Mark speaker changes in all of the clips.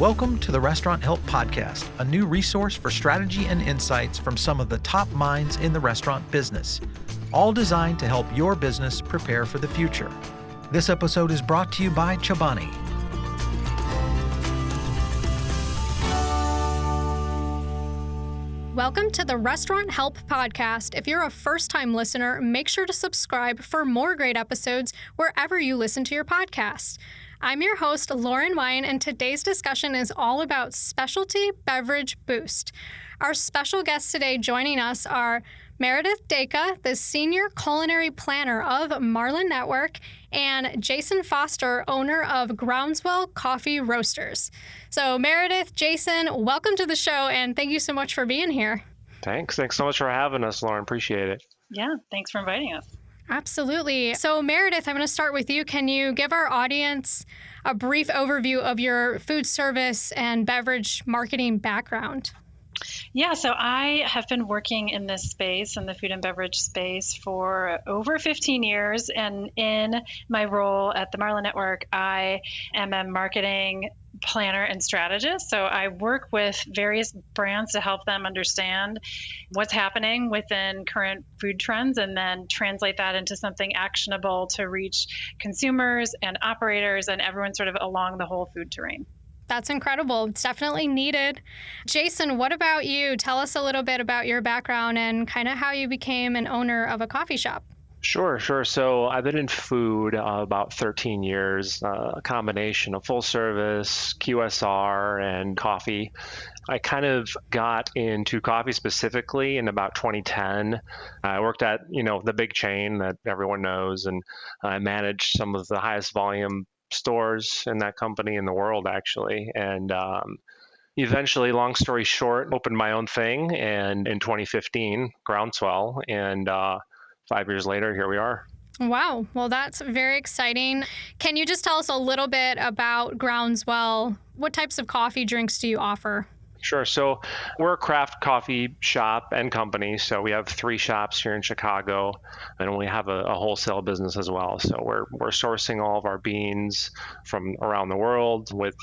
Speaker 1: Welcome to the Restaurant Help Podcast, a new resource for strategy and insights from some of the top minds in the restaurant business, all designed to help your business prepare for the future. This episode is brought to you by Chobani.
Speaker 2: Welcome to the Restaurant Help Podcast. If you're a first-time listener, make sure to subscribe for more great episodes wherever you listen to your podcast. I'm your host, Lauren Wine, and today's discussion is all about Specialty Beverage Boost. Our special guests today joining us are Meredith Daca, the Senior Culinary Planner of Marlin Network, and Jason Foster, owner of Groundswell Coffee Roasters. So Meredith, Jason, welcome to the show, and thank you so much for being here.
Speaker 3: Thanks so much for having us, Lauren. Appreciate it.
Speaker 4: Yeah, thanks for inviting us.
Speaker 2: Absolutely. So Meredith, I'm going to start with you. Can you give our audience a brief overview of your food service and beverage marketing background?
Speaker 4: Yeah, so I have been working in this space, in the food and beverage space, for over 15 years. And in my role at the Marlin Network, I am a marketing planner and strategist. So I work with various brands to help them understand what's happening within current food trends and then translate that into something actionable to reach consumers and operators and everyone sort of along the whole food terrain.
Speaker 2: That's incredible. It's definitely needed. Jason, what about you? Tell us a little bit about your background and kind of how you became an owner of a coffee shop.
Speaker 3: Sure. So I've been in food about 13 years, a combination of full service, QSR, and coffee. I kind of got into coffee specifically in about 2010. I worked at, the big chain that everyone knows, and I managed some of the highest volume stores in that company in the world, actually. And eventually, long story short, opened my own thing, and in 2015, Groundswell, and 5 years later, here we are.
Speaker 2: Wow. Well, that's very exciting. Can you just tell us a little bit about Groundswell? What types of coffee drinks do you offer?
Speaker 3: Sure. So we're a craft coffee shop and company. So we have 3 shops here in Chicago, and we have a wholesale business as well. So we're sourcing all of our beans from around the world with,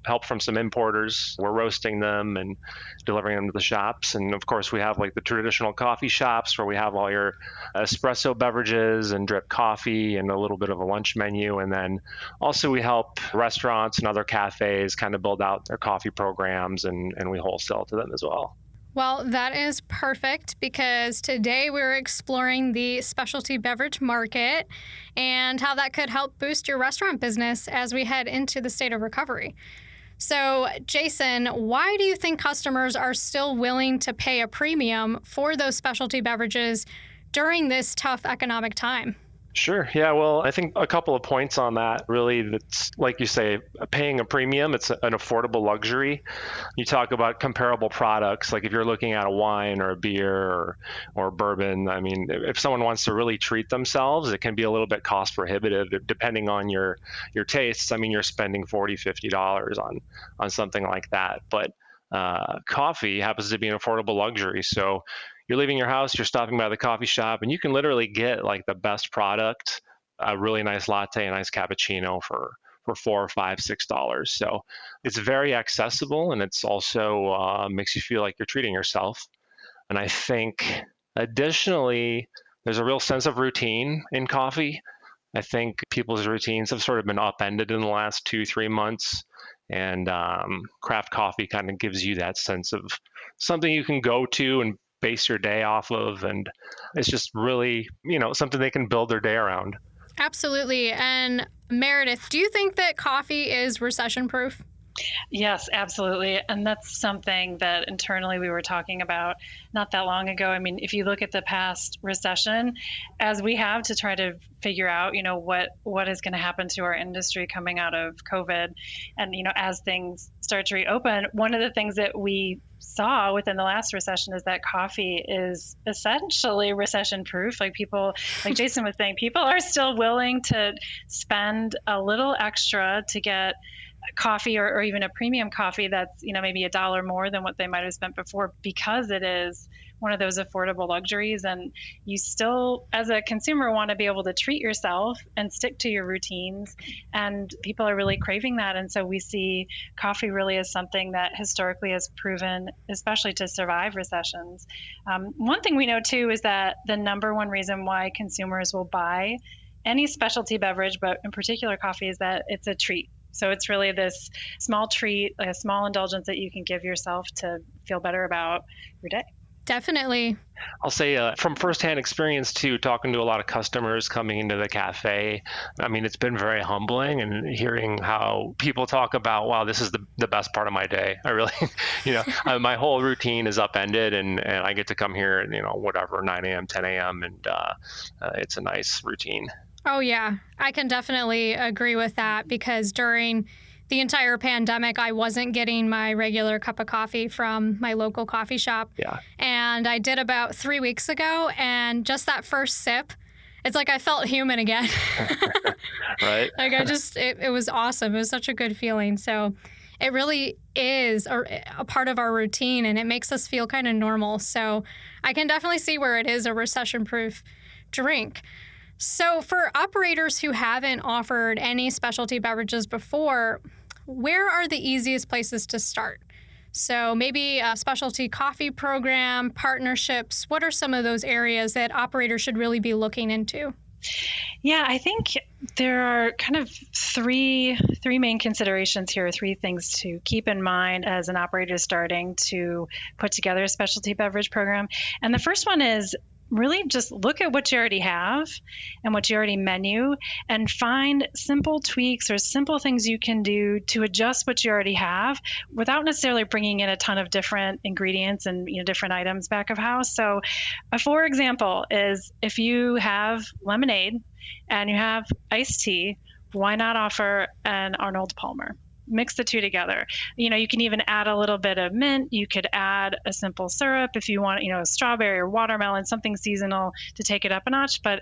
Speaker 3: help from some importers. We're roasting them and delivering them to the shops. And of course, we have like the traditional coffee shops where we have all your espresso beverages and drip coffee and a little bit of a lunch menu. And then also we help restaurants and other cafes kind of build out their coffee programs, and we wholesale to them as well.
Speaker 2: Well, that is perfect because today we're exploring the specialty beverage market and how that could help boost your restaurant business as we head into the state of recovery. So, Jason, why do you think customers are still willing to pay a premium for those specialty beverages during this tough economic time?
Speaker 3: Sure. Yeah. Well, I think a couple of points on that. Really, that's like you say, paying a premium. It's an affordable luxury. You talk about comparable products, like if you're looking at a wine or a beer or bourbon. I mean, if someone wants to really treat themselves, it can be a little bit cost prohibitive depending on your tastes. I mean, you're spending $40, $50 on something like that. But coffee happens to be an affordable luxury. So you're leaving your house, you're stopping by the coffee shop, and you can literally get like the best product, a really nice latte, a nice cappuccino for $4, $5, $6. So it's very accessible, and it's also makes you feel like you're treating yourself. And I think additionally, there's a real sense of routine in coffee. I think people's routines have sort of been upended in the last 2-3 months. And craft coffee kind of gives you that sense of something you can go to and base your day off of. And it's just really, something they can build their day around.
Speaker 2: Absolutely. And Meredith, do you think that coffee is recession proof?
Speaker 4: Yes, absolutely. And that's something that internally we were talking about not that long ago. I mean, if you look at the past recession, as we have to try to figure out, what is going to happen to our industry coming out of COVID, and, as things start to reopen, one of the things that we saw within the last recession is that coffee is essentially recession proof. Like people, like Jason was saying, people are still willing to spend a little extra to get coffee or even a premium coffee that's, maybe $1 more than what they might have spent before, because it is one of those affordable luxuries. And you still, as a consumer, want to be able to treat yourself and stick to your routines. And people are really craving that. And so we see coffee really as something that historically has proven, especially to survive recessions. One thing we know too is that the number one reason why consumers will buy any specialty beverage, but in particular coffee, is that it's a treat. So it's really this small treat, a small indulgence that you can give yourself to feel better about your day.
Speaker 2: Definitely.
Speaker 3: I'll say from firsthand experience too, talking to a lot of customers coming into the cafe, I mean, it's been very humbling, and hearing how people talk about, wow, this is the best part of my day. I really, my whole routine is upended, and I get to come here at, whatever, 9 a.m., 10 a.m., and it's a nice routine.
Speaker 2: Oh, yeah. I can definitely agree with that, because during the entire pandemic, I wasn't getting my regular cup of coffee from my local coffee shop.
Speaker 3: Yeah.
Speaker 2: And I did about 3 weeks ago, and just that first sip, it's like I felt human again.
Speaker 3: Right.
Speaker 2: Like it was awesome. It was such a good feeling. So it really is a part of our routine, and it makes us feel kind of normal. So I can definitely see where it is a recession-proof drink. So for operators who haven't offered any specialty beverages before, where are the easiest places to start? So maybe a specialty coffee program, partnerships. What are some of those areas that operators should really be looking into?
Speaker 4: Yeah, I think there are kind of three main considerations here, three things to keep in mind as an operator starting to put together a specialty beverage program. And the first one is really just look at what you already have and what you already menu, and find simple tweaks or simple things you can do to adjust what you already have without necessarily bringing in a ton of different ingredients and different items back of house. So for example is, if you have lemonade and you have iced tea, why not offer an Arnold Palmer? Mix the two together. You can even add a little bit of mint. You could add a simple syrup if you want, a strawberry or watermelon, something seasonal to take it up a notch. But,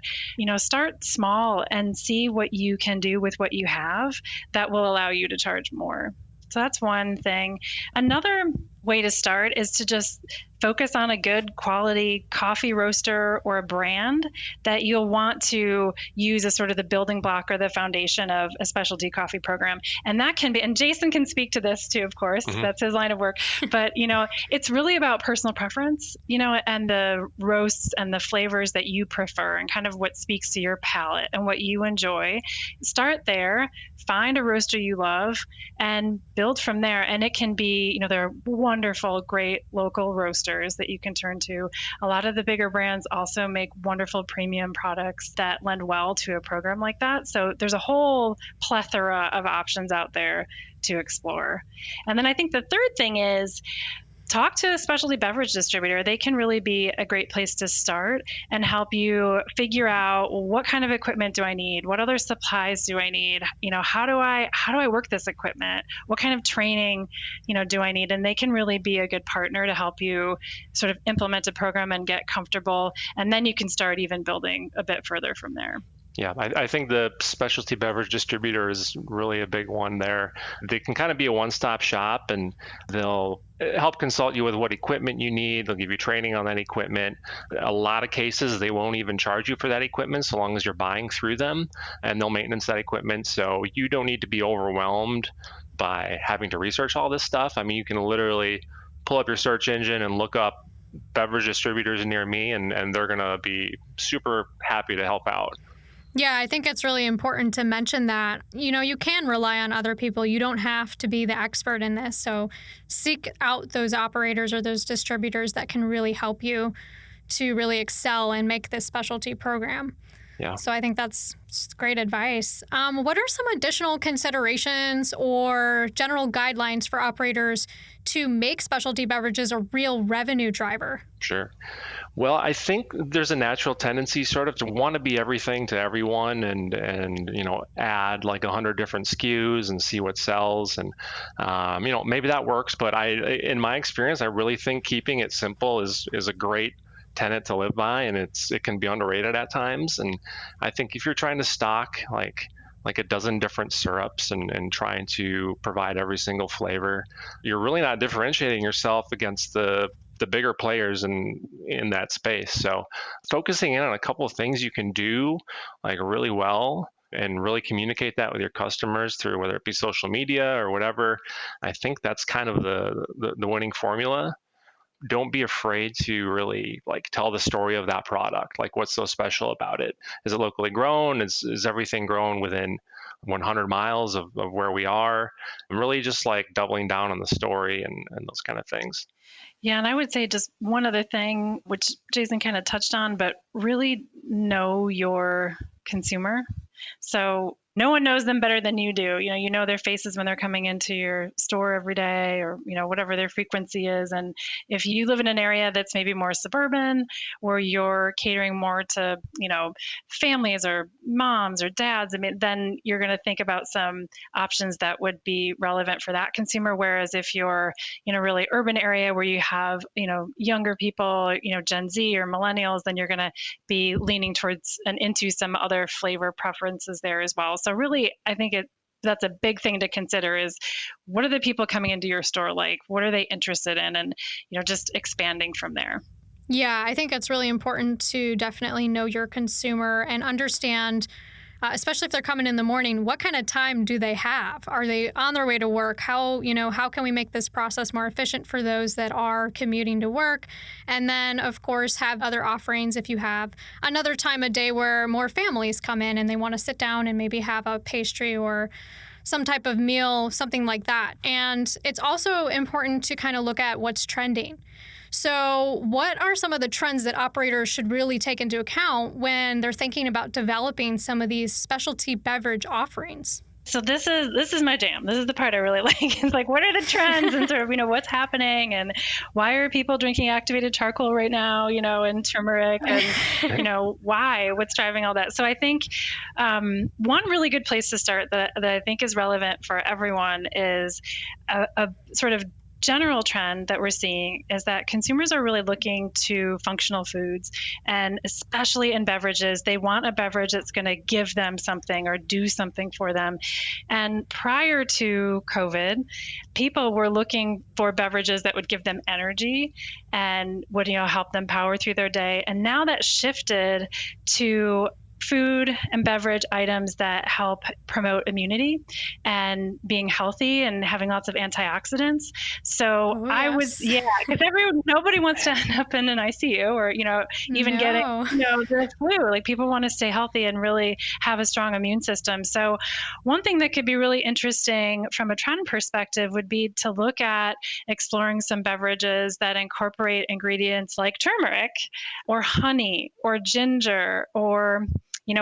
Speaker 4: start small and see what you can do with what you have that will allow you to charge more. So that's one thing. Another way to start is to just focus on a good quality coffee roaster or a brand that you'll want to use as sort of the building block or the foundation of a specialty coffee program. And that can be, and Jason can speak to this too, of course, that's his line of work, but it's really about personal preference, and the roasts and the flavors that you prefer and kind of what speaks to your palate and what you enjoy. Start there, find a roaster you love and build from there. And it can be, there are wonderful, great local roasters that you can turn to. A lot of the bigger brands also make wonderful premium products that lend well to a program like that. So there's a whole plethora of options out there to explore. And then I think the third thing is, talk to a specialty beverage distributor. They can really be a great place to start and help you figure out, what kind of equipment do I need? What other supplies do I need? How do I work this equipment? What kind of training, do I need? And they can really be a good partner to help you sort of implement a program and get comfortable. And then you can start even building a bit further from there.
Speaker 3: Yeah, I think the specialty beverage distributor is really a big one there. They can kind of be a one-stop shop, and they'll help consult you with what equipment you need. They'll give you training on that equipment. A lot of cases, they won't even charge you for that equipment so long as you're buying through them, and they'll maintenance that equipment. So you don't need to be overwhelmed by having to research all this stuff. I mean, you can literally pull up your search engine and look up beverage distributors near me, and they're going to be super happy to help out.
Speaker 2: Yeah, I think it's really important to mention that, you can rely on other people. You don't have to be the expert in this. So seek out those operators or those distributors that can really help you to really excel and make this specialty program.
Speaker 3: Yeah.
Speaker 2: So I think that's great advice. What are some additional considerations or general guidelines for operators to make specialty beverages a real revenue driver?
Speaker 3: Sure. Well, I think there's a natural tendency sort of to want to be everything to everyone and add like 100 different SKUs and see what sells. And, maybe that works. But in my experience, I really think keeping it simple is a great tenet to live by, and it can be underrated at times. And I think if you're trying to stock like a dozen different syrups and trying to provide every single flavor, you're really not differentiating yourself against the the bigger players in that space. So focusing in on a couple of things you can do like really well and really communicate that with your customers through whether it be social media or whatever, I think that's kind of the winning formula. Don't be afraid to really like tell the story of that product. Like, what's so special about it? Is it locally grown? Is everything grown within 100 miles of where we are? And really just like doubling down on the story and those kind of things.
Speaker 4: Yeah, and I would say just one other thing, which Jason kind of touched on, but really know your consumer. So no one knows them better than you do. You know their faces when they're coming into your store every day, or whatever their frequency is. And if you live in an area that's maybe more suburban, or you're catering more to families or moms or dads, then you're going to think about some options that would be relevant for that consumer. Whereas if you're in a really urban area where you have younger people, Gen Z or millennials, then you're going to be leaning towards and into some other flavor preferences there as well. So really, I think that's a big thing to consider is what are the people coming into your store like? What are they interested in? And, just expanding from there.
Speaker 2: Yeah, I think it's really important to definitely know your consumer and understand, especially if they're coming in the morning, what kind of time do they have? Are they on their way to work? How can we make this process more efficient for those that are commuting to work? And then, of course, have other offerings if you have another time of day where more families come in and they want to sit down and maybe have a pastry or some type of meal, something like that. And it's also important to kind of look at what's trending. So what are some of the trends that operators should really take into account when they're thinking about developing some of these specialty beverage offerings?
Speaker 4: So this is my jam. This is the part I really like. It's like, what are the trends and sort of, what's happening and why are people drinking activated charcoal right now, and turmeric and, why, what's driving all that? So I think one really good place to start that I think is relevant for everyone is a sort of general trend that we're seeing is that consumers are really looking to functional foods, and especially in beverages. They want a beverage that's going to give them something or do something for them. And prior to COVID, people were looking for beverages that would give them energy and would help them power through their day. And now that's shifted to food and beverage items that help promote immunity and being healthy and having lots of antioxidants. So because nobody wants to end up in an ICU or, even getting, the flu. Like, people want to stay healthy and really have a strong immune system. So one thing that could be really interesting from a trend perspective would be to look at exploring some beverages that incorporate ingredients like turmeric or honey or ginger or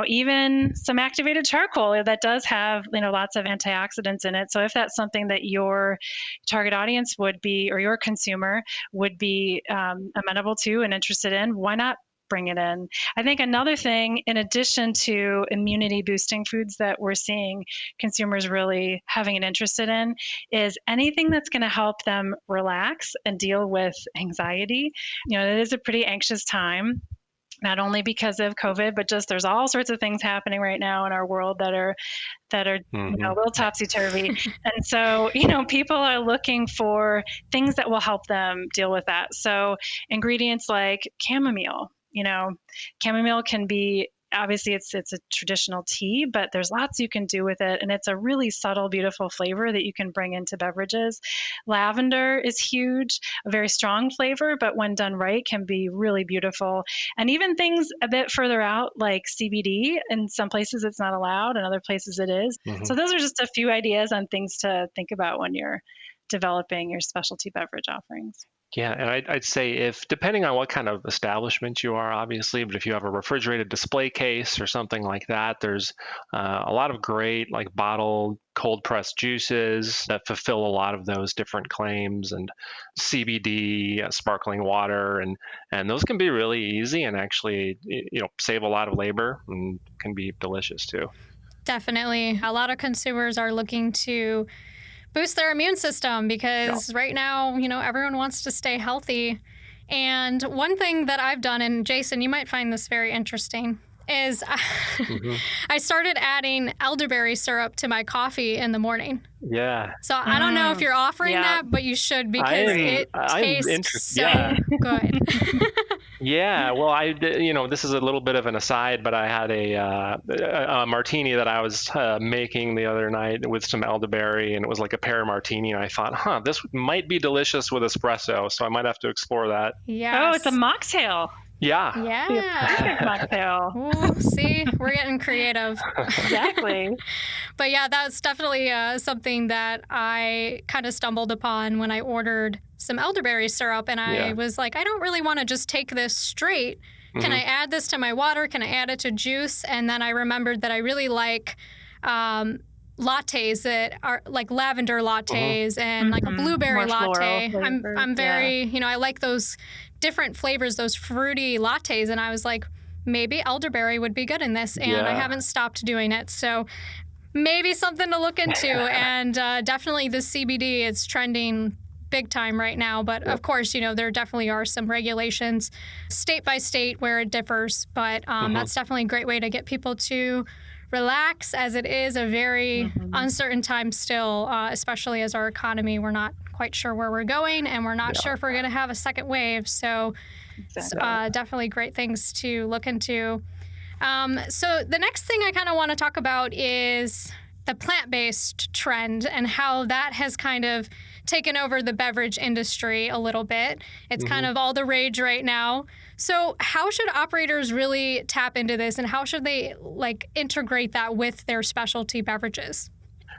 Speaker 4: even some activated charcoal that does have, lots of antioxidants in it. So if that's something that your target audience would be, or your consumer would be amenable to and interested in, why not bring it in? I think another thing, in addition to immunity boosting foods that we're seeing consumers really having an interest in, is anything that's going to help them relax and deal with anxiety. It is a pretty anxious time. Not only because of COVID, but just there's all sorts of things happening right now in our world that are a little topsy-turvy. And so, people are looking for things that will help them deal with that. So ingredients like chamomile, chamomile can be, obviously it's a traditional tea, but there's lots you can do with it. And it's a really subtle, beautiful flavor that you can bring into beverages. Lavender is huge, a very strong flavor, but when done right can be really beautiful. And even things a bit further out like CBD, in some places it's not allowed, in other places it is. Mm-hmm. So those are just a few ideas on things to think about when you're developing your specialty beverage offerings.
Speaker 3: Yeah, and I'd say if, depending on what kind of establishment you are, obviously, but if you have a refrigerated display case or something like that, there's a lot of great like bottled cold pressed juices that fulfill a lot of those different claims, and CBD, sparkling water, and those can be really easy and actually save a lot of labor and can be delicious too.
Speaker 2: Definitely. A lot of consumers are looking to boost their immune system because right now, everyone wants to stay healthy. And one thing that I've done, and Jason, you might find this very interesting, is I started adding elderberry syrup to my coffee in the morning.
Speaker 3: Yeah.
Speaker 2: So I don't know if you're offering that, but you should, because it tastes so good.
Speaker 3: Yeah, well, this is a little bit of an aside, but I had a martini that I was making the other night with some elderberry, and it was like a pear martini. And I thought, this might be delicious with espresso, so I might have to explore that.
Speaker 2: Yeah.
Speaker 4: Oh, it's a mocktail.
Speaker 3: Yeah.
Speaker 2: Yeah.
Speaker 4: Perfect mocktail.
Speaker 2: Ooh, see, we're getting creative.
Speaker 4: Exactly.
Speaker 2: But yeah, that's definitely something that I kind of stumbled upon when I ordered some elderberry syrup. And I was like, I don't really want to just take this straight. Can I add this to my water? Can I add it to juice? And then I remembered that I really like lattes that are like lavender lattes and like a blueberry latte. I'm very, I like those different flavors, those fruity lattes. And I was like, maybe elderberry would be good in this. And I haven't stopped doing it. So maybe something to look into. And definitely the CBD, it's trending big time right now. But of course, there definitely are some regulations state by state where it differs. But that's definitely a great way to get people to relax, as it is a very uncertain time still, especially as our economy, we're not quite sure where we're going, and we're not sure if we're going to have a second wave. So definitely great things to look into. So the next thing I kind of want to talk about is the plant-based trend and how that has kind of taken over the beverage industry a little bit. It's kind of all the rage right now. So how should operators really tap into this, and how should they integrate that with their specialty beverages?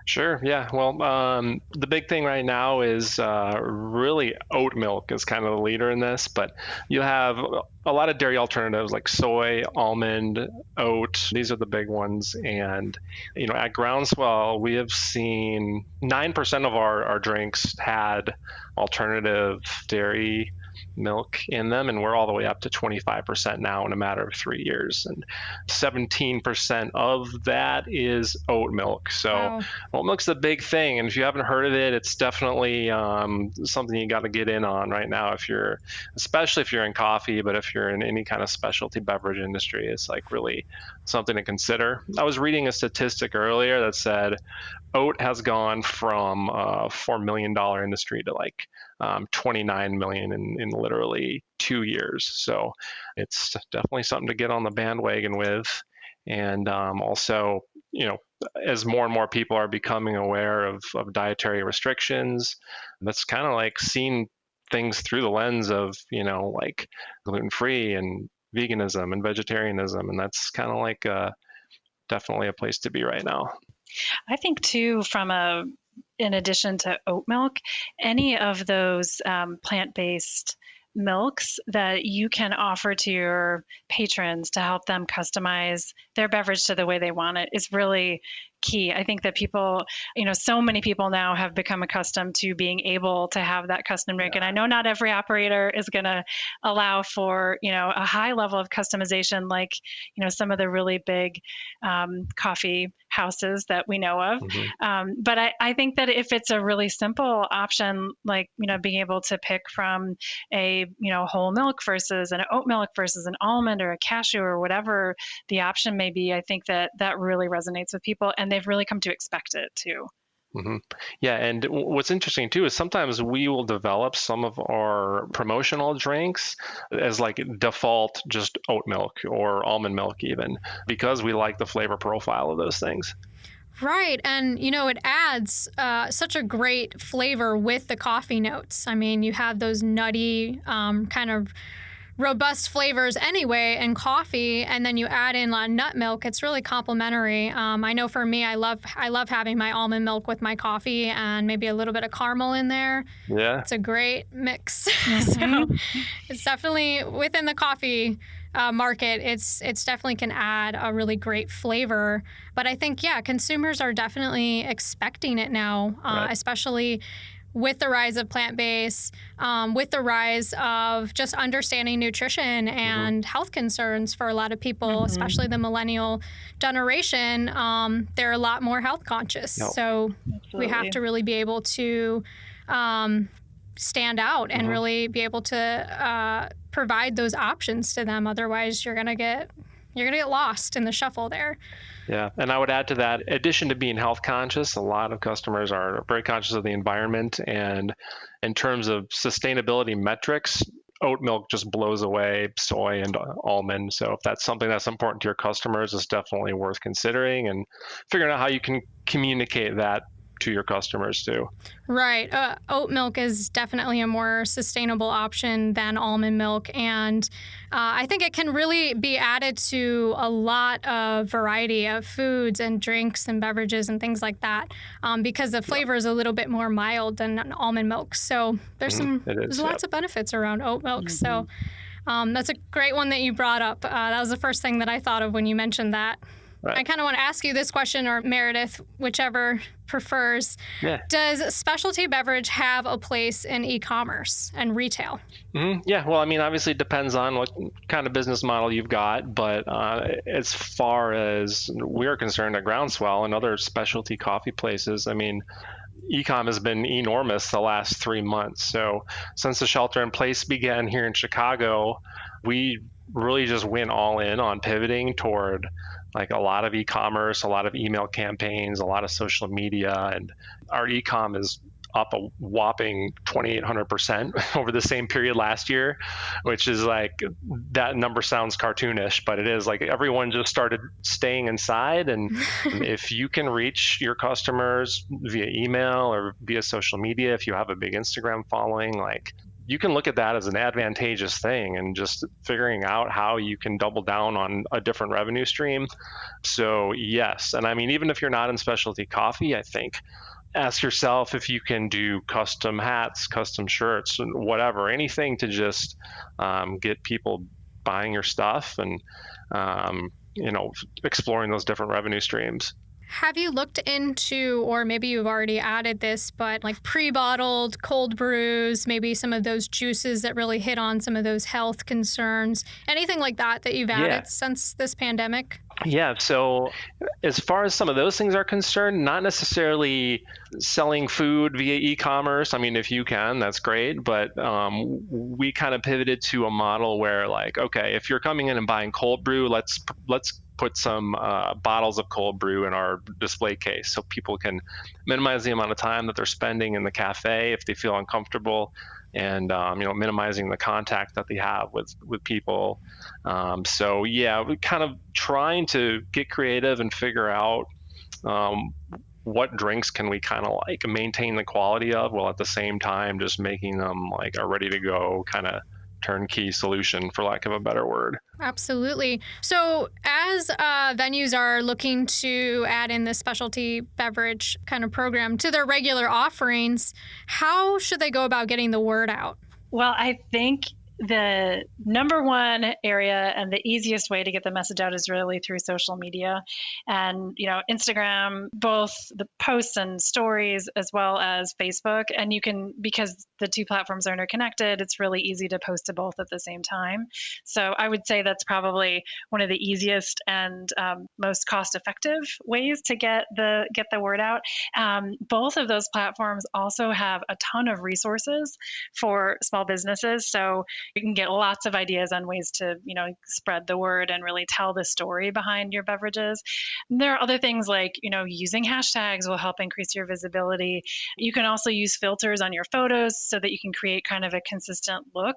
Speaker 3: Sure. Yeah. Well, the big thing right now is really oat milk is kind of the leader in this, but you have a lot of dairy alternatives like soy, almond, oat. These are the big ones. And, at Groundswell, we have seen 9% of our drinks had alternative dairy milk in them, and we're all the way up to 25% now in a matter of 3 years, and 17% of that is oat milk. So oat milk's the big thing, and if you haven't heard of it, it's definitely something you got to get in on right now, especially if you're in coffee, but if you're in any kind of specialty beverage industry, it's like really something to consider. I was reading a statistic earlier that said oat has gone from a $4 million industry to 29 million in literally 2 years. So it's definitely something to get on the bandwagon with. And also, as more and more people are becoming aware of dietary restrictions, that's kind of like seeing things through the lens of, like gluten-free and veganism and vegetarianism. And that's kind of like definitely a place to be right now.
Speaker 4: I think too, in addition to oat milk, any of those plant-based milks that you can offer to your patrons to help them customize their beverage to the way they want it is really key. I think that people, so many people now have become accustomed to being able to have that custom drink. And I know not every operator is going to allow for, a high level of customization, like, some of the really big coffee houses that we know of. But I think that if it's a really simple option, like, being able to pick from a, whole milk versus an oat milk versus an almond or a cashew or whatever the option may be, I think that really resonates with people, and they've really come to expect it too.
Speaker 3: Yeah, and what's interesting too is sometimes we will develop some of our promotional drinks as like default just oat milk or almond milk even, because we like the flavor profile of those things.
Speaker 2: Right. And, it adds such a great flavor with the coffee notes. I mean, you have those nutty kind of robust flavors anyway in coffee, and then you add in nut milk. It's really complimentary. I know for me, I love having my almond milk with my coffee and maybe a little bit of caramel in there. Yeah, it's a great mix. So it's definitely within the coffee market. It's definitely can add a really great flavor. But I think consumers are definitely expecting it now, especially with the rise of plant-based, with the rise of just understanding nutrition and health concerns for a lot of people, especially the millennial generation. They're a lot more health conscious. So we have to really be able to stand out and really be able to provide those options to them. Otherwise, you're going to get you're going to get lost in the shuffle there.
Speaker 3: Yeah. And I would add to that, in addition to being health conscious, a lot of customers are very conscious of the environment. And in terms of sustainability metrics, oat milk just blows away soy and almond. So if that's something that's important to your customers, it's definitely worth considering and figuring out how you can communicate that to your customers too.
Speaker 2: Right. Oat milk is definitely a more sustainable option than almond milk. And I think it can really be added to a lot of variety of foods and drinks and beverages and things like that, because the flavor is a little bit more mild than almond milk. So there's lots of benefits around oat milk. So that's a great one that you brought up. That was the first thing that I thought of when you mentioned that. Right. I kind of want to ask you this question, or Meredith, whichever prefers. Yeah. Does specialty beverage have a place in e-commerce and retail?
Speaker 3: Mm-hmm. Yeah, well, I mean, obviously it depends on what kind of business model you've got, but as far as we're concerned at Groundswell and other specialty coffee places, I mean, e-com has been enormous the last 3 months. So since the shelter in place began here in Chicago, we really just went all in on pivoting toward like a lot of e-commerce, a lot of email campaigns, a lot of social media, and our e-com is up a whopping 2,800% over the same period last year, which is like, that number sounds cartoonish, but it is like everyone just started staying inside. And if you can reach your customers via email or via social media, if you have a big Instagram following, like, you can look at that as an advantageous thing and just figuring out how you can double down on a different revenue stream. So yes, and I mean, even if you're not in specialty coffee, I think ask yourself if you can do custom hats, custom shirts, and whatever, anything to just get people buying your stuff and exploring those different revenue streams.
Speaker 2: Have you looked into, or maybe you've already added this, but like pre-bottled cold brews, maybe some of those juices that really hit on some of those health concerns, anything like that you've added since this pandemic?
Speaker 3: Yeah, so as far as some of those things are concerned, not necessarily selling food via e-commerce. I mean, if you can, that's great. But we kind of pivoted to a model where, like, okay, if you're coming in and buying cold brew, let's put some bottles of cold brew in our display case so people can minimize the amount of time that they're spending in the cafe if they feel uncomfortable, and minimizing the contact that they have with people. So yeah, we're kind of trying to get creative and figure out what drinks can we kind of like maintain the quality of, while at the same time just making them like a ready to go kind of turnkey solution, for lack of a better word.
Speaker 2: Absolutely. So as venues are looking to add in this specialty beverage kind of program to their regular offerings, how should they go about getting the word out?
Speaker 4: Well, I think the number one area and the easiest way to get the message out is really through social media and, Instagram, both the posts and stories as well as Facebook. And you can, because the two platforms are interconnected, it's really easy to post to both at the same time. So I would say that's probably one of the easiest and most cost-effective ways to get the word out. Both of those platforms also have a ton of resources for small businesses. So you can get lots of ideas on ways to, spread the word and really tell the story behind your beverages. And there are other things like, using hashtags will help increase your visibility. You can also use filters on your photos so that you can create kind of a consistent look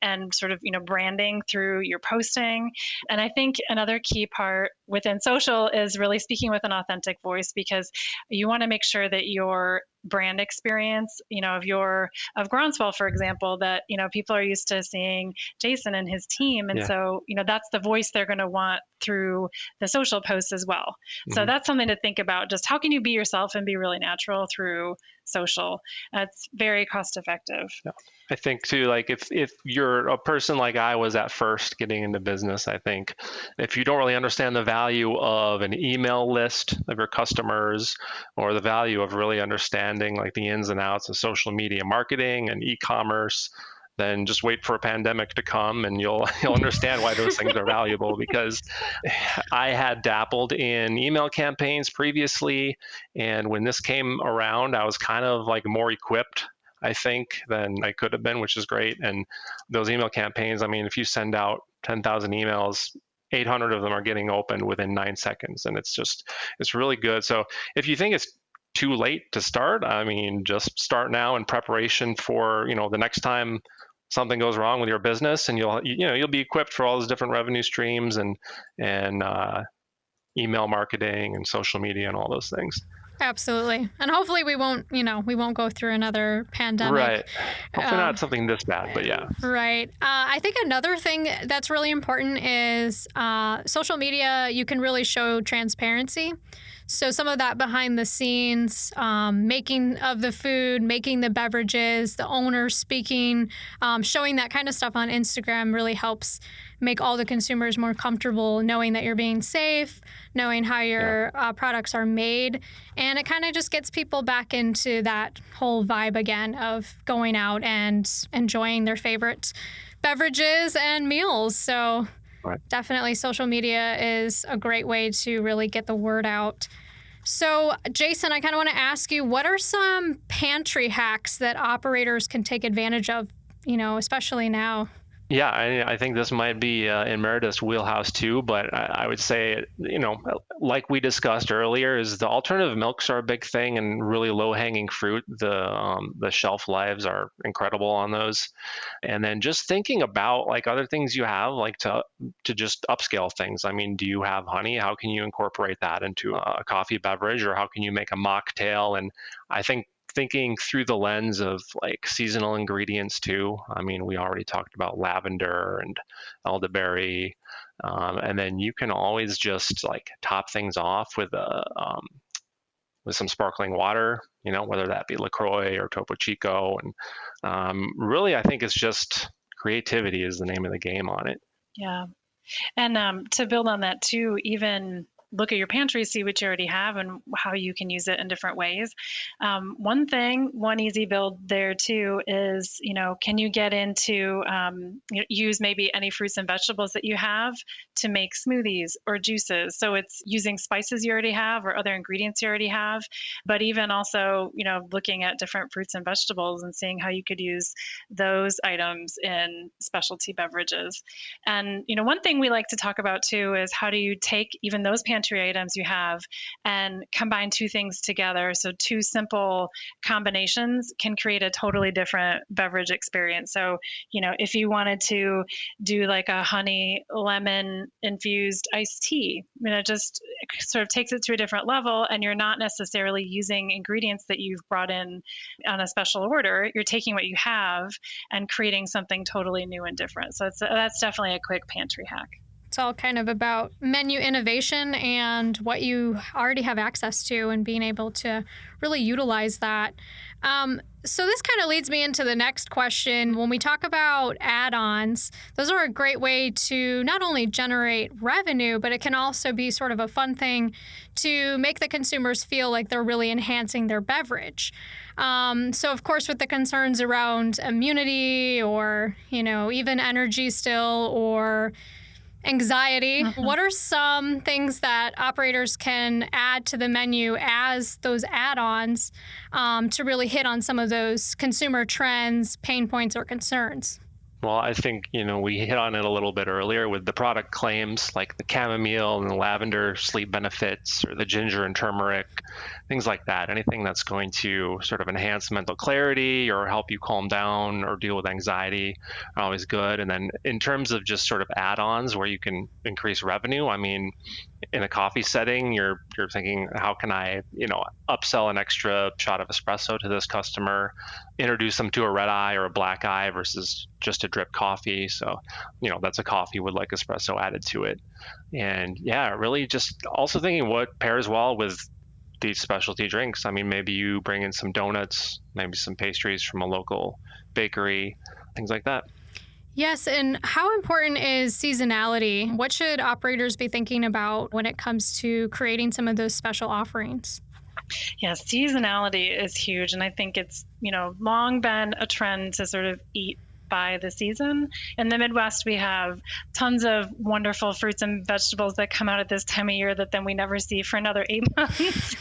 Speaker 4: and sort of, branding through your posting. And I think another key part within social is really speaking with an authentic voice, because you want to make sure that your brand experience, of Groundswell, for example, that, people are used to seeing Jason and his team. And so, that's the voice they're going to want through the social posts as well. Mm-hmm. So that's something to think about. Just how can you be yourself and be really natural through social? It's very cost effective.
Speaker 3: Yeah. I think too, like if you're a person like I was at first getting into business, I think if you don't really understand the value of an email list of your customers, or the value of really understanding like the ins and outs of social media marketing and e-commerce, then just wait for a pandemic to come and you'll understand why those things are valuable. Because I had dabbled in email campaigns previously, and when this came around, I was kind of like more equipped, I think, than I could have been, which is great. And those email campaigns, I mean, if you send out 10,000 emails 800 of them are getting opened within 9 seconds. And it's really good. So if you think it's too late to start, I mean, just start now in preparation for, the next time something goes wrong with your business, and you'll be equipped for all those different revenue streams and email marketing and social media and all those things.
Speaker 2: Absolutely. And hopefully we won't go through another pandemic.
Speaker 3: Right. Hopefully not something this bad, but yeah.
Speaker 2: Right. I think another thing that's really important is social media. You can really show transparency. So some of that behind the scenes, making of the food, making the beverages, the owner speaking, showing that kind of stuff on Instagram really helps make all the consumers more comfortable knowing that you're being safe, knowing how your products are made. And it kind of just gets people back into that whole vibe again of going out and enjoying their favorite beverages and meals. So definitely social media is a great way to really get the word out. So, Jason, I kind of want to ask you, what are some pantry hacks that operators can take advantage of, especially now?
Speaker 3: Yeah, I think this might be in Meredith's wheelhouse too, but I would say, like we discussed earlier, is the alternative milks are a big thing and really low-hanging fruit. The shelf lives are incredible on those, and then just thinking about like other things you have, like to just upscale things. I mean, do you have honey? How can you incorporate that into a coffee beverage, or how can you make a mocktail? And I think thinking through the lens of like seasonal ingredients too. I mean, we already talked about lavender and elderberry, and then you can always just like top things off with some sparkling water, whether that be LaCroix or Topo Chico. And really, I think it's just creativity is the name of the game on it.
Speaker 4: Yeah. And to build on that too, even look at your pantry, see what you already have and how you can use it in different ways. One easy build there too is, can you get into, use maybe any fruits and vegetables that you have to make smoothies or juices. So it's using spices you already have or other ingredients you already have, but even also, looking at different fruits and vegetables and seeing how you could use those items in specialty beverages. And, one thing we like to talk about too is how do you take even those pantry items you have and combine two things together. So two simple combinations can create a totally different beverage experience. So, if you wanted to do like a honey lemon infused iced tea, it just sort of takes it to a different level, and you're not necessarily using ingredients that you've brought in on a special order. You're taking what you have and creating something totally new and different. So that's definitely a quick pantry hack.
Speaker 2: It's all kind of about menu innovation and what you already have access to and being able to really utilize that. So this kind of leads me into the next question. When we talk about add-ons, those are a great way to not only generate revenue, but it can also be sort of a fun thing to make the consumers feel like they're really enhancing their beverage. So of course, with the concerns around immunity or, even energy still or anxiety, what are some things that operators can add to the menu as those add-ons to really hit on some of those consumer trends, pain points, or concerns?
Speaker 3: Well, I think, we hit on it a little bit earlier with the product claims like the chamomile and the lavender sleep benefits or the ginger and turmeric, things like that. Anything that's going to sort of enhance mental clarity or help you calm down or deal with anxiety are always good. And then in terms of just sort of add-ons where you can increase revenue, I mean, in a coffee setting, you're thinking, how can I, upsell an extra shot of espresso to this customer, introduce them to a red eye or a black eye versus just a drip coffee. So, that's a coffee with like espresso added to it. And yeah, really just also thinking what pairs well with these specialty drinks. I mean, maybe you bring in some donuts, maybe some pastries from a local bakery, things like that.
Speaker 2: Yes, and how important is seasonality? What should operators be thinking about when it comes to creating some of those special offerings?
Speaker 4: Yeah, seasonality is huge. And I think it's, long been a trend to sort of eat by the season. In the Midwest, we have tons of wonderful fruits and vegetables that come out at this time of year that then we never see for another 8 months,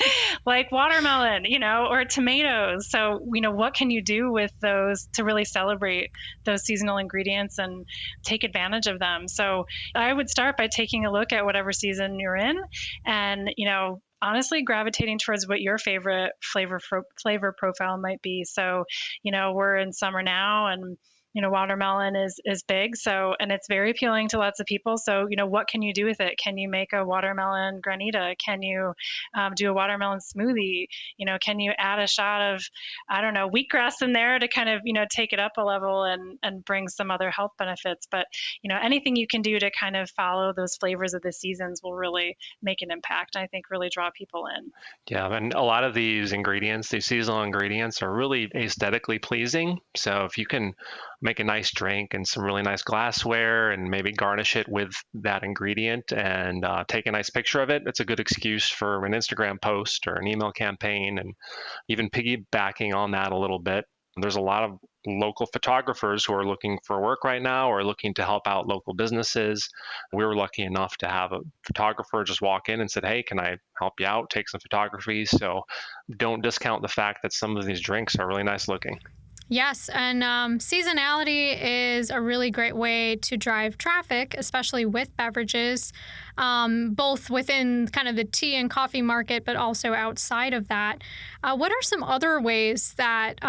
Speaker 4: like watermelon, or tomatoes. So, what can you do with those to really celebrate those seasonal ingredients and take advantage of them? So I would start by taking a look at whatever season you're in and, honestly gravitating towards what your favorite flavor profile might be. So, we're in summer now, and watermelon is big. So, and it's very appealing to lots of people. So, what can you do with it? Can you make a watermelon granita? Can you do a watermelon smoothie? Can you add a shot of, I don't know, wheatgrass in there to kind of, take it up a level and bring some other health benefits. But, anything you can do to kind of follow those flavors of the seasons will really make an impact. I think really draw people in.
Speaker 3: Yeah, and a lot of these ingredients, these seasonal ingredients, are really aesthetically pleasing. So if you can make a nice drink and some really nice glassware and maybe garnish it with that ingredient and take a nice picture of it, it's a good excuse for an Instagram post or an email campaign. And even piggybacking on that a little bit, there's a lot of local photographers who are looking for work right now or looking to help out local businesses. We were lucky enough to have a photographer just walk in and said, hey, can I help you out, take some photography? So don't discount the fact that some of these drinks are really nice looking.
Speaker 2: Yes, and seasonality is a really great way to drive traffic, especially with beverages, both within kind of the tea and coffee market, but also outside of that. What are some other ways that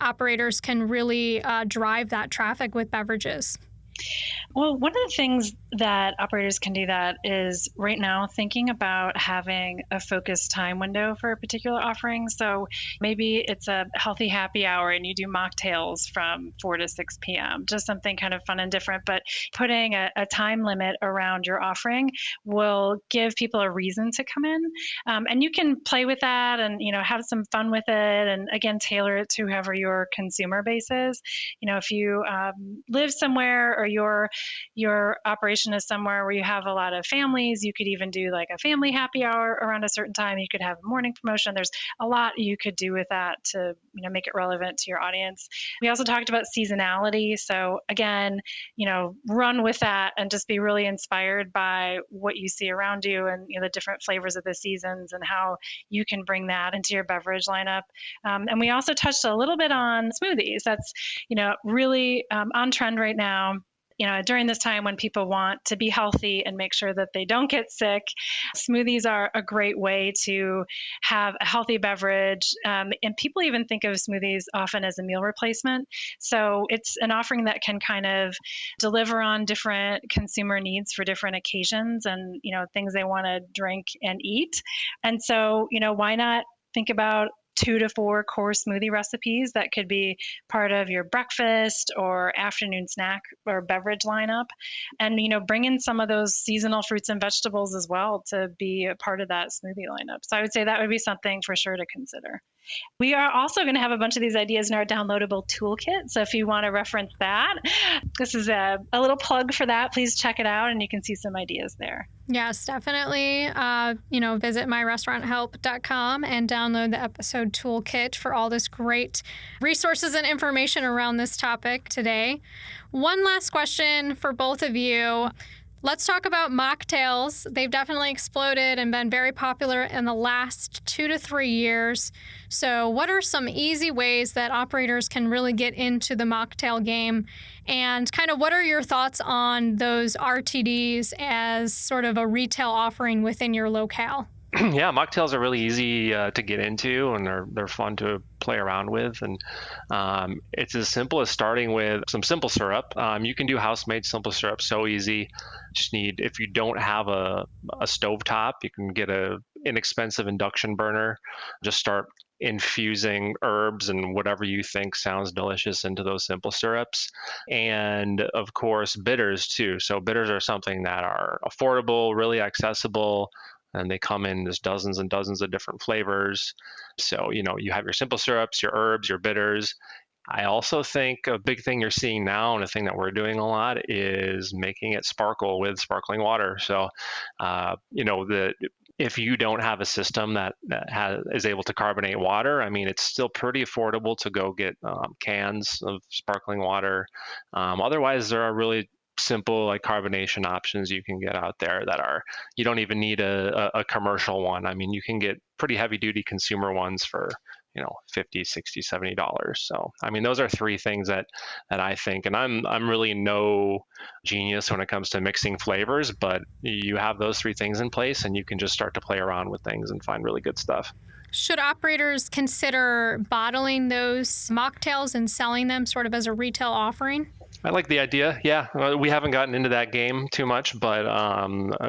Speaker 2: operators can really drive that traffic with beverages?
Speaker 4: Well, one of the things that operators can do that is right now thinking about having a focused time window for a particular offering. So maybe it's a healthy happy hour and you do mocktails from 4 to 6 p.m., just something kind of fun and different. But putting a time limit around your offering will give people a reason to come in. And you can play with that and, have some fun with it. And again, tailor it to whoever your consumer base is. If you live somewhere or your operation is somewhere where you have a lot of families, you could even do like a family happy hour around a certain time. You could have a morning promotion. There's a lot you could do with that to make it relevant to your audience. We also talked about seasonality. So again, run with that and just be really inspired by what you see around you and the different flavors of the seasons and how you can bring that into your beverage lineup. And we also touched a little bit on smoothies. That's really on trend right now. During this time when people want to be healthy and make sure that they don't get sick, smoothies are a great way to have a healthy beverage. And people even think of smoothies often as a meal replacement. So it's an offering that can kind of deliver on different consumer needs for different occasions and, things they want to drink and eat. And so, why not think about 2 to 4 core smoothie recipes that could be part of your breakfast or afternoon snack or beverage lineup. And, bring in some of those seasonal fruits and vegetables as well to be a part of that smoothie lineup. So I would say that would be something for sure to consider. We are also going to have a bunch of these ideas in our downloadable toolkit. So if you want to reference that, this is a little plug for that. Please check it out and you can see some ideas there.
Speaker 2: Yes, definitely. Visit myrestauranthelp.com and download the episode toolkit for all this great resources and information around this topic today. One last question for both of you. Let's talk about mocktails. They've definitely exploded and been very popular in the last 2 to 3 years. So what are some easy ways that operators can really get into the mocktail game? And kind of what are your thoughts on those RTDs as sort of a retail offering within your locale?
Speaker 3: Yeah, mocktails are really easy to get into, and they're fun to play around with. And it's as simple as starting with some simple syrup. You can do house-made simple syrup so easy. Just need, if you don't have a stovetop, you can get a inexpensive induction burner. Just start infusing herbs and whatever you think sounds delicious into those simple syrups. And of course, bitters too. So bitters are something that are affordable, really accessible, and they come in as dozens and dozens of different flavors. So, you have your simple syrups, your herbs, your bitters. I also think a big thing you're seeing now, and a thing that we're doing a lot, is making it sparkle with sparkling water. So, if you don't have a system that is able to carbonate water, I mean, it's still pretty affordable to go get cans of sparkling water. Otherwise, there are really simple like carbonation options you can get out there that are, you don't even need a commercial one. I mean, you can get pretty heavy duty consumer ones for, $50, $60, $70. So, I mean, those are three things that I think, and I'm really no genius when it comes to mixing flavors, but you have those three things in place and you can just start to play around with things and find really good stuff.
Speaker 2: Should operators consider bottling those mocktails and selling them sort of as a retail offering?
Speaker 3: I like the idea. Yeah, we haven't gotten into that game too much, but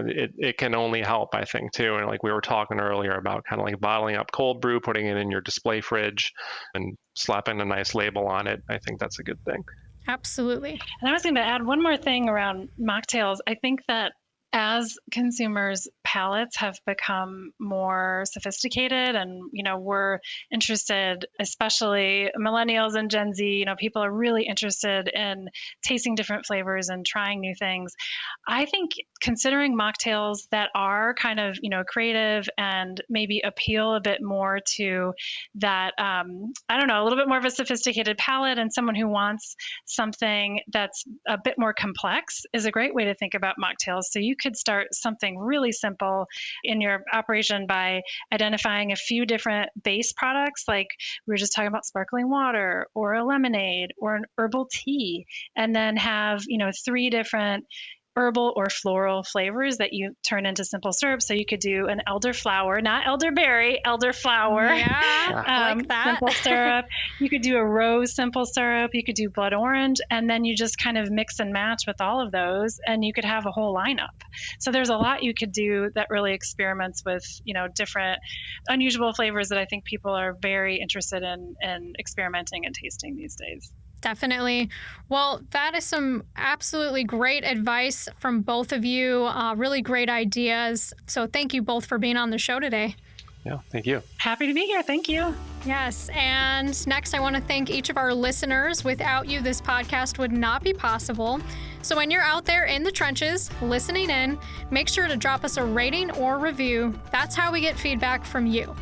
Speaker 3: it can only help, I think, too. And like we were talking earlier about kind of like bottling up cold brew, putting it in your display fridge and slapping a nice label on it. I think that's a good thing.
Speaker 2: Absolutely.
Speaker 4: And I was going to add one more thing around mocktails. I think that as consumers' palates have become more sophisticated and, we're interested, especially millennials and Gen Z, people are really interested in tasting different flavors and trying new things. I think considering mocktails that are kind of, creative and maybe appeal a bit more to that, a little bit more of a sophisticated palate and someone who wants something that's a bit more complex is a great way to think about mocktails. So you could start something really simple in your operation by identifying a few different base products, like we were just talking about sparkling water or a lemonade or an herbal tea, and then have, 3 different herbal or floral flavors that you turn into simple syrup. So you could do an elderflower, not elderberry, elderflower.
Speaker 2: Yeah, like that.
Speaker 4: Simple syrup. You could do a rose simple syrup. You could do blood orange. And then you just kind of mix and match with all of those and you could have a whole lineup. So there's a lot you could do that really experiments with, different unusual flavors that I think people are very interested in experimenting and tasting these days.
Speaker 2: Definitely. Well, that is some absolutely great advice from both of you. Really great ideas. So thank you both for being on the show today.
Speaker 3: Yeah, thank you.
Speaker 4: Happy to be here. Thank you.
Speaker 2: Yes. And next, I want to thank each of our listeners. Without you, this podcast would not be possible. So when you're out there in the trenches listening in, make sure to drop us a rating or review. That's how we get feedback from you.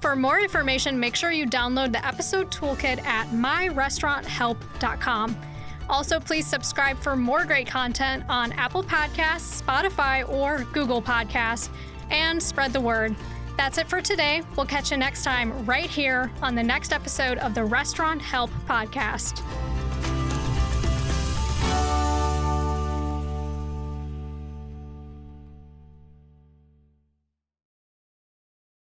Speaker 2: For more information, make sure you download the episode toolkit at myrestauranthelp.com. Also, please subscribe for more great content on Apple Podcasts, Spotify, or Google Podcasts, and spread the word. That's it for today. We'll catch you next time right here on the next episode of the Restaurant Help Podcast.